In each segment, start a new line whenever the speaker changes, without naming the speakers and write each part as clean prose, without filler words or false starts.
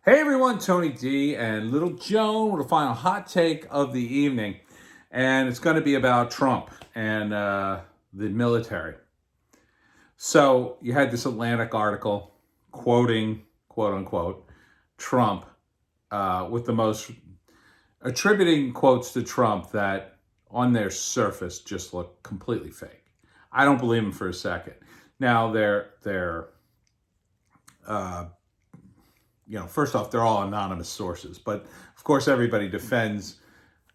Hey everyone, Tony D and Little Joan with a final hot take of the evening. And it's going to be about Trump and the military. So you had this Atlantic article quoting, quote unquote, Trump with the most attributing quotes to Trump that on their surface just look completely fake. I don't believe him for a second. Now they're first off, they're all anonymous sources. But of course, everybody defends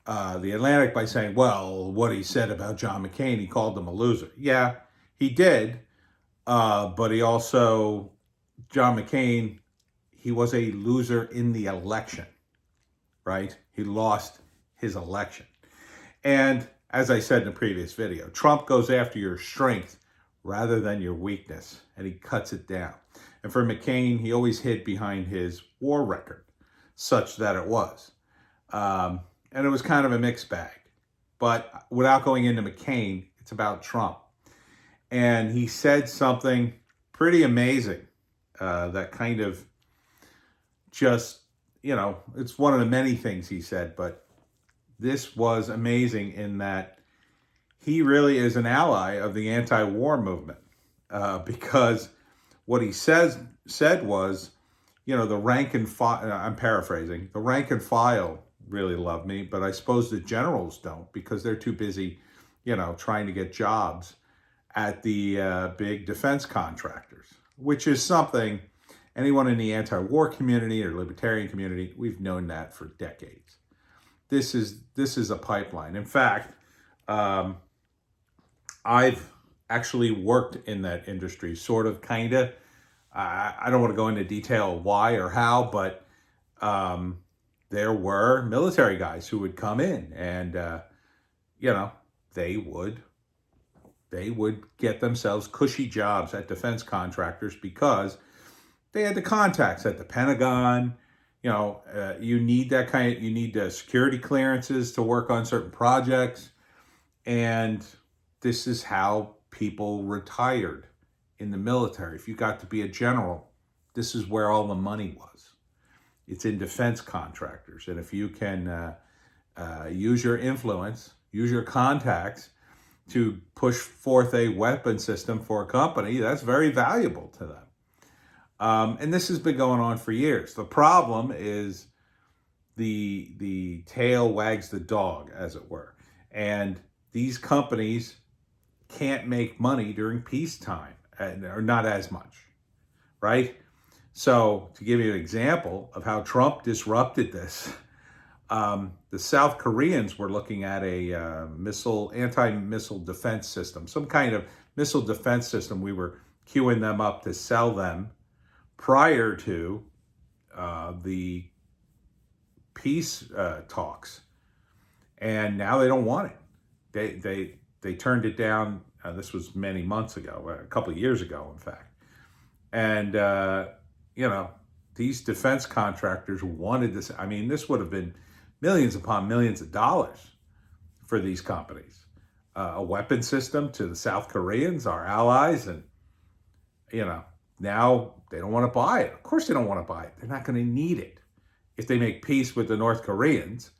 the Atlantic by saying, well, what he said about John McCain, he called him a loser. Yeah, he did. But he also, John McCain, he was a loser in the election, right? He lost his election. And as I said in the previous video, Trump goes after your strength rather than your weakness, and he cuts it down. And for McCain, he always hid behind his war record, such that it was. And it was kind of a mixed bag. But without going into McCain, it's about Trump. And he said something pretty amazing that kind of just, it's one of the many things he said, but this was amazing in that he really is an ally of the anti-war movement because what he said was, the rank and file, I'm paraphrasing, the rank and file really love me, but I suppose the generals don't because they're too busy, trying to get jobs at the big defense contractors, which is something anyone in the anti-war community or libertarian community, we've known that for decades. This is a pipeline. In fact, I've actually worked in that industry, sort of, kind of. I don't want to go into detail why or how, but there were military guys who would come in and, they would get themselves cushy jobs at defense contractors because they had the contacts at the Pentagon. You need you need security clearances to work on certain projects. And this is how people retired in the military. If you got to be a general, this is where all the money was. It's in defense contractors. And if you can use your influence, use your contacts to push forth a weapon system for a company, that's very valuable to them. And this has been going on for years. The problem is the tail wags the dog, as it were. And these companies can't make money during peacetime, or not as much, right? So to give you an example of how Trump disrupted this, the South Koreans were looking at a anti-missile defense system, some kind of missile defense system. We were queuing them up to sell them prior to the peace talks, and now they don't want it. They turned it down. This was many months ago, a couple of years ago, in fact. And these defense contractors wanted this. I mean, this would have been millions upon millions of dollars for these companies. A weapon system to the South Koreans, our allies, and now they don't want to buy it. Of course they don't want to buy it. They're not going to need it if they make peace with the North Koreans.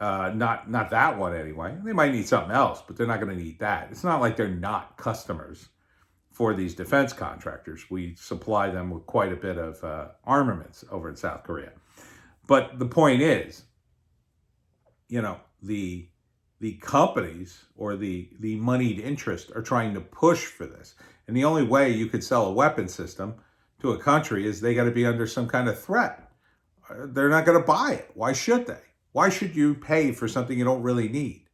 Not that one anyway. They might need something else, but they're not going to need that. It's not like they're not customers for these defense contractors. We supply them with quite a bit of armaments over in South Korea. But the point is, the companies or the moneyed interest are trying to push for this. And the only way you could sell a weapon system to a country is they got to be under some kind of threat. They're not going to buy it. Why should they? Why should you pay for something you don't really need?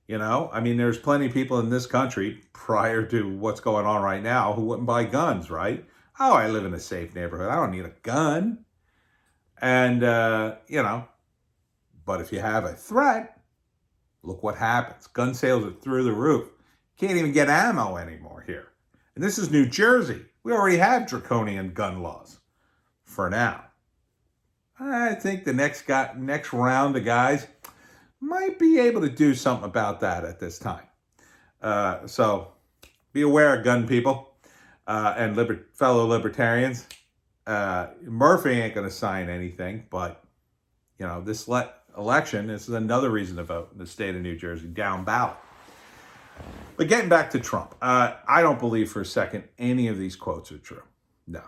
There's plenty of people in this country prior to what's going on right now who wouldn't buy guns, right? Oh, I live in a safe neighborhood. I don't need a gun. And, but if you have a threat, look what happens. Gun sales are through the roof. Can't even get ammo anymore here. And this is New Jersey. We already have draconian gun laws for now. I think the next round of guys might be able to do something about that at this time. So be aware, gun people and fellow libertarians. Murphy ain't going to sign anything, but this election, this is another reason to vote in the state of New Jersey, down ballot. But getting back to Trump, I don't believe for a second any of these quotes are true. No.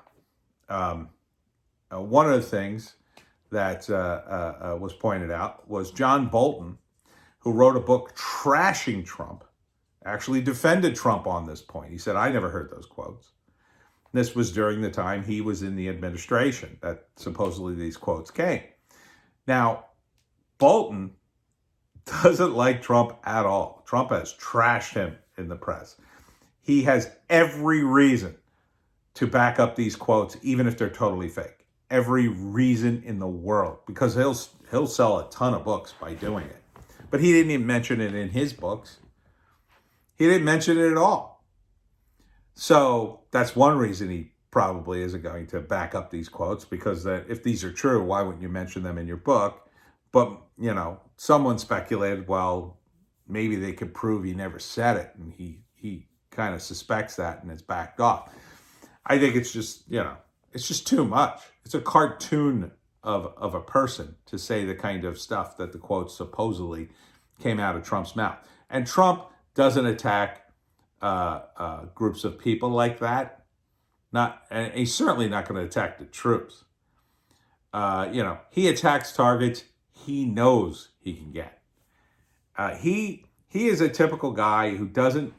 One of the things that was pointed out was John Bolton, who wrote a book trashing Trump, actually defended Trump on this point. He said, I never heard those quotes. This was during the time he was in the administration that supposedly these quotes came. Now, Bolton doesn't like Trump at all. Trump has trashed him in the press. He has every reason to back up these quotes, even if they're totally fake. Every reason in the world, because he'll sell a ton of books by doing it. But he didn't even mention it in his books. He didn't mention it at all. So that's one reason he probably isn't going to back up these quotes, because if these are true, why wouldn't you mention them in your book? But, someone speculated, well, maybe they could prove he never said it, and he kind of suspects that and has backed off. I think it's just, it's just too much. It's a cartoon of a person to say the kind of stuff that the quotes supposedly came out of Trump's mouth. And Trump doesn't attack groups of people like that. And he's certainly not going to attack the troops. He attacks targets he knows he can get. He is a typical guy who doesn't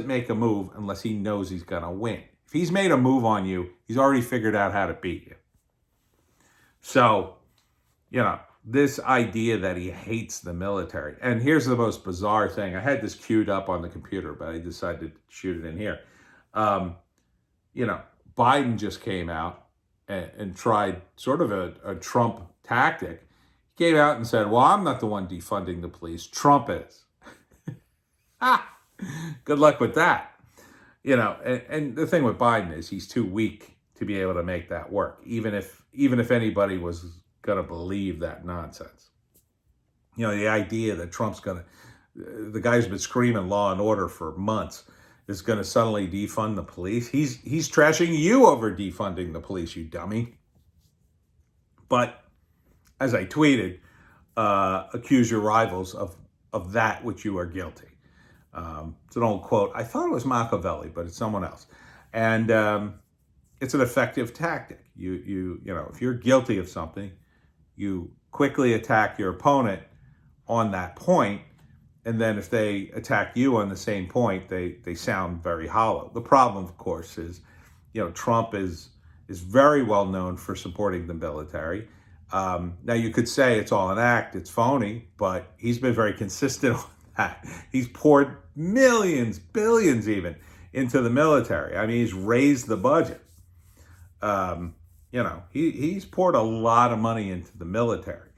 make a move unless he knows he's going to win. If he's made a move on you, he's already figured out how to beat you. So, this idea that he hates the military. And here's the most bizarre thing. I had this queued up on the computer, but I decided to shoot it in here. Biden just came out and tried sort of a Trump tactic. He came out and said, well, I'm not the one defunding the police. Trump is. Good luck with that. And the thing with Biden is he's too weak to be able to make that work, even if anybody was going to believe that nonsense. The idea that Trump's the guy who's been screaming law and order for months is going to suddenly defund the police. He's trashing you over defunding the police, you dummy. But as I tweeted, accuse your rivals of that which you are guilty. It's an old quote. I thought it was Machiavelli, but it's someone else. And it's an effective tactic. If you're guilty of something, you quickly attack your opponent on that point, and then if they attack you on the same point, they sound very hollow. The problem, of course, is Trump is very well known for supporting the military. Now you could say it's all an act, it's phony, but he's been very consistent on that. He's poured millions, billions even, into the military. I mean, he's raised the budget. He's poured a lot of money into the military.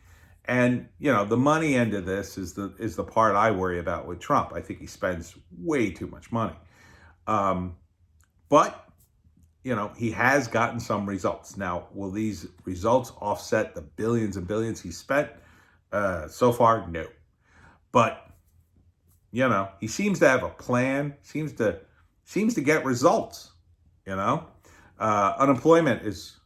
And, the money end of this is the part I worry about with Trump. I think he spends way too much money. But he has gotten some results. Now, will these results offset the billions and billions he spent? So far, no. But, he seems to have a plan, seems to get results, Unemployment is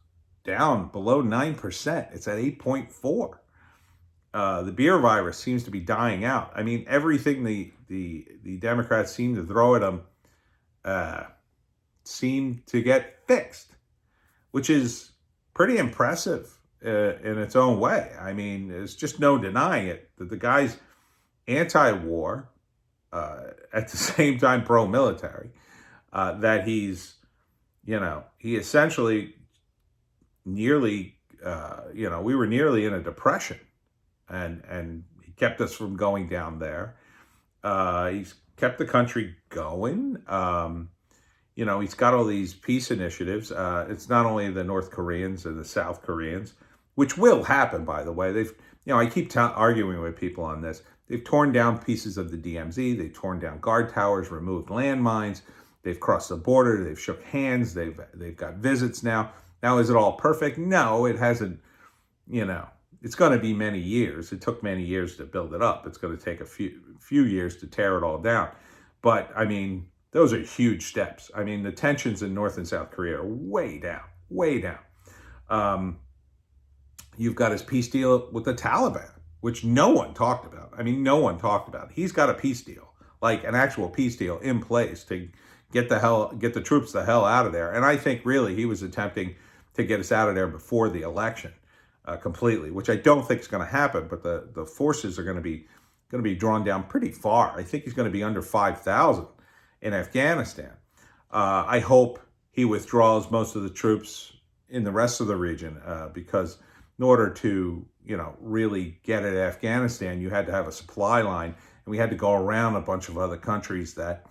down below 9%. It's at 8.4. The beer virus seems to be dying out. I mean, everything the Democrats seem to throw at him seem to get fixed, which is pretty impressive in its own way. I mean, there's just no denying it that the guy's anti-war, at the same time pro-military, that he's, he essentially nearly, we were nearly in a depression, and he kept us from going down there. He's kept the country going. He's got all these peace initiatives. It's not only the North Koreans and the South Koreans, which will happen, by the way. I keep arguing with people on this. They've torn down pieces of the DMZ. They've torn down guard towers, removed landmines. They've crossed the border. They've shook hands. They've got visits now. Now, is it all perfect? No, it hasn't. It's going to be many years. It took many years to build it up. It's going to take a few years to tear it all down. But, I mean, those are huge steps. I mean, the tensions in North and South Korea are way down, way down. Um, you've got his peace deal with the Taliban, which no one talked about. I mean, no one talked about. He's got a peace deal, like an actual peace deal in place to get the troops the hell out of there. And I think really he was attempting to get us out of there before the election completely, which I don't think is going to happen. But the forces are going to be drawn down pretty far. I think he's going to be under 5,000 in Afghanistan. I hope he withdraws most of the troops in the rest of the region because in order to, really get at Afghanistan, you had to have a supply line, and we had to go around a bunch of other countries that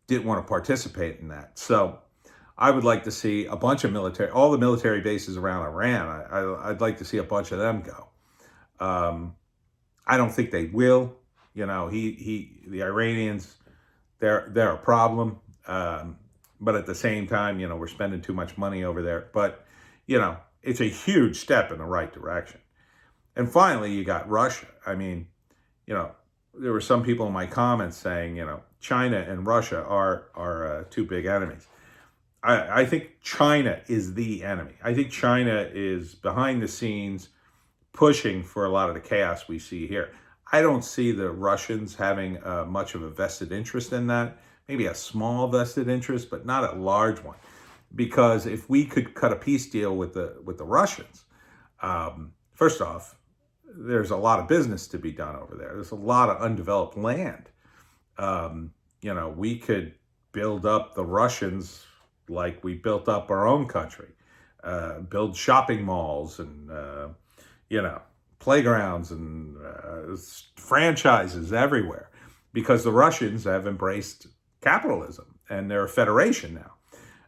didn't want to participate in that. So I would like to see a bunch of all the military bases around Iran. I'd like to see a bunch of them go. I don't think they will. The Iranians, they're a problem. But at the same time, we're spending too much money over there. But, it's a huge step in the right direction. And finally, you got Russia. I mean, there were some people in my comments saying, China and Russia are two big enemies. I think China is the enemy. I think China is behind the scenes pushing for a lot of the chaos we see here. I don't see the Russians having much of a vested interest in that. Maybe a small vested interest, but not a large one. Because if we could cut a peace deal with the Russians, first off, there's a lot of business to be done over there. There's a lot of undeveloped land. We could build up the Russians like we built up our own country, build shopping malls and, playgrounds and franchises everywhere, because the Russians have embraced capitalism and they're a federation now.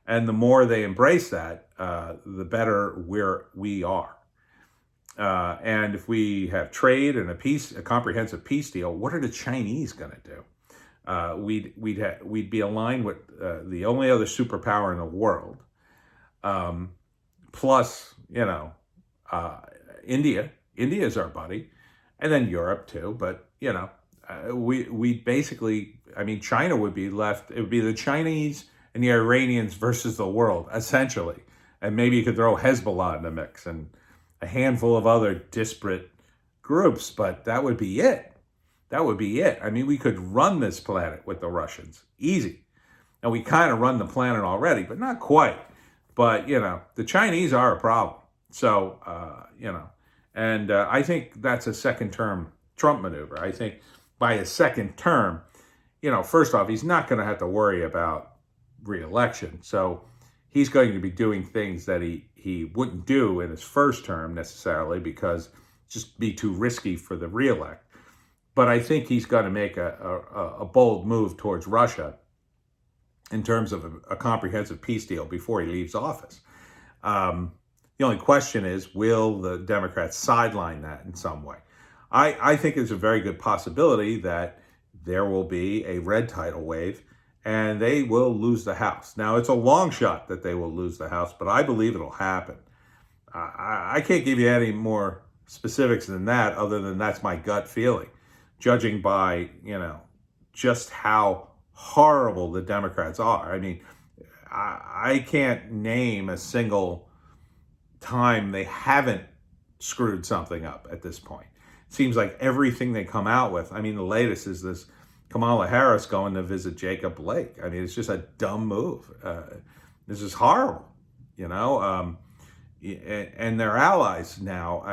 And the more they embrace that, the better we are. And if we have trade and a comprehensive peace deal, what are the Chinese going to do? We'd be aligned with the only other superpower in the world, plus India. India is our buddy, and then Europe too. But we basically, China would be left. It would be the Chinese and the Iranians versus the world, essentially. And maybe you could throw Hezbollah in the mix and a handful of other disparate groups, but that would be it. That would be it. We could run this planet with the Russians. Easy. And we kind of run the planet already, but not quite. But, the Chinese are a problem. So, and I think that's a second-term Trump maneuver. I think by his second term, first off, he's not going to have to worry about re-election. So he's going to be doing things that he wouldn't do in his first term necessarily, because just be too risky for the re-elect. But I think he's going to make a bold move towards Russia in terms of a comprehensive peace deal before he leaves office. The only question is, will the Democrats sideline that in some way? I think there's a very good possibility that there will be a red tidal wave and they will lose the House. Now, it's a long shot that they will lose the House, but I believe it'll happen. I can't give you any more specifics than that, other than that's my gut feeling, judging by, just how horrible the Democrats are. I can't name a single time they haven't screwed something up at this point. It seems like everything they come out with, the latest is this Kamala Harris going to visit Jacob Blake. It's just a dumb move. This is horrible, and their allies now.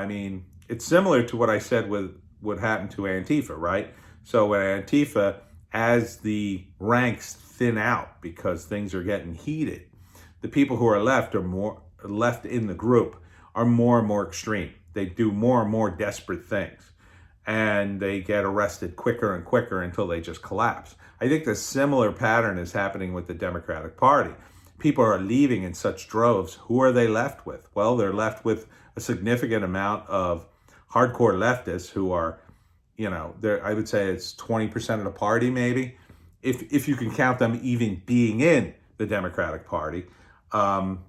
It's similar to what I said with what happened to Antifa, right? So when Antifa, as the ranks thin out because things are getting heated, the people who are left in the group are more and more extreme. They do more and more desperate things. And they get arrested quicker and quicker until they just collapse. I think the similar pattern is happening with the Democratic Party. People are leaving in such droves. Who are they left with? Well, they're left with a significant amount of hardcore leftists who are, I would say it's 20% of the party maybe, if you can count them even being in the Democratic Party. The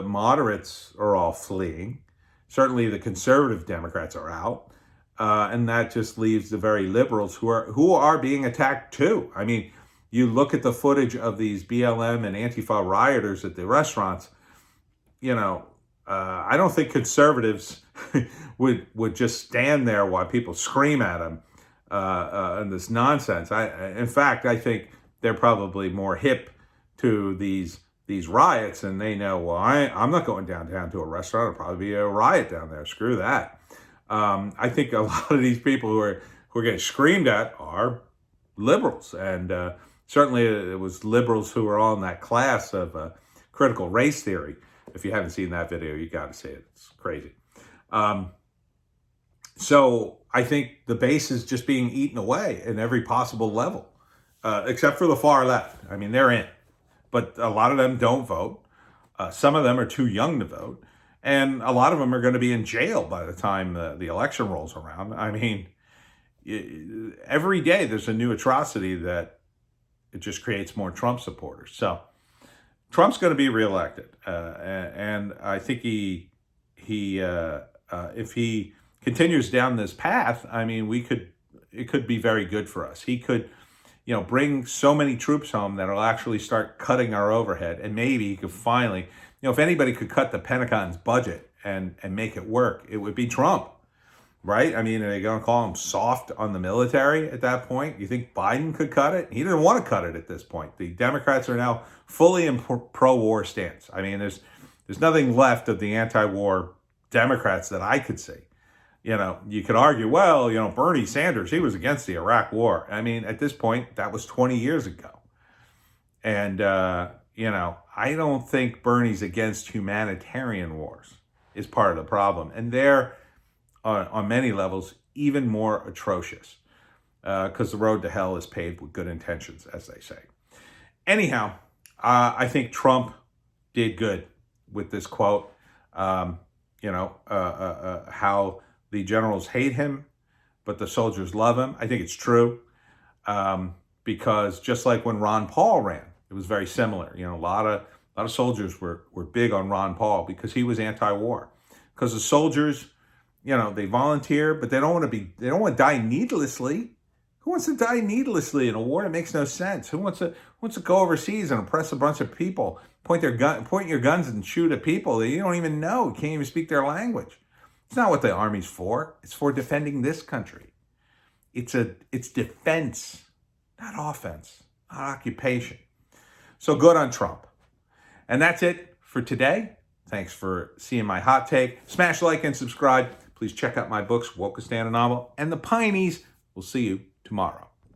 moderates are all fleeing. Certainly the conservative Democrats are out. And that just leaves the very liberals who are being attacked too. You look at the footage of these BLM and Antifa rioters at the restaurants, I don't think conservatives would just stand there while people scream at them and this nonsense. In fact, I think they're probably more hip to these riots, and they know, well, I'm not going downtown to a restaurant. It'll probably be a riot down there. Screw that. I think a lot of these people who are getting screamed at are liberals, and certainly it was liberals who were all in that class of critical race theory. If you haven't seen that video, you got to see it. It's crazy. So I think the base is just being eaten away in every possible level, except for the far left. I mean, they're in, but a lot of them don't vote. Some of them are too young to vote, and a lot of them are going to be in jail by the time the election rolls around. I mean, every day there's a new atrocity that it just creates more Trump supporters. So Trump's going to be reelected, and I think if he continues down this path, I mean, it could be very good for us. He could, bring so many troops home that it'll actually start cutting our overhead, and maybe he could finally, if anybody could cut the Pentagon's budget and make it work, it would be Trump, right? I mean, are they going to call him soft on the military at that point? You think Biden could cut it? He didn't want to cut it at this point. The Democrats are now fully in pro-war stance. I mean, there's nothing left of the anti-war Democrats that I could see. You could argue, well, Bernie Sanders, he was against the Iraq war. I mean, at this point, that was 20 years ago. And, I don't think Bernie's against humanitarian wars is part of the problem. And they're, on many levels, even more atrocious because the road to hell is paved with good intentions, as they say. Anyhow, I think Trump did good with this quote. How the generals hate him, but the soldiers love him. I think it's true because just like when Ron Paul ran, it was very similar. A lot of soldiers were big on Ron Paul because he was anti-war. Because the soldiers, they volunteer, but they don't want to die needlessly. Who wants to die needlessly in a war that makes no sense? Who wants to go overseas and oppress a bunch of people, point your guns and shoot at people that you don't even know, you can't even speak their language? It's not what the Army's for. It's for defending this country. It's defense, not offense, not occupation. So good on Trump. And that's it for today. Thanks for seeing my hot take. Smash like and subscribe. Please check out my books, Wokistan, a Novel, and The Pineys. We'll see you tomorrow.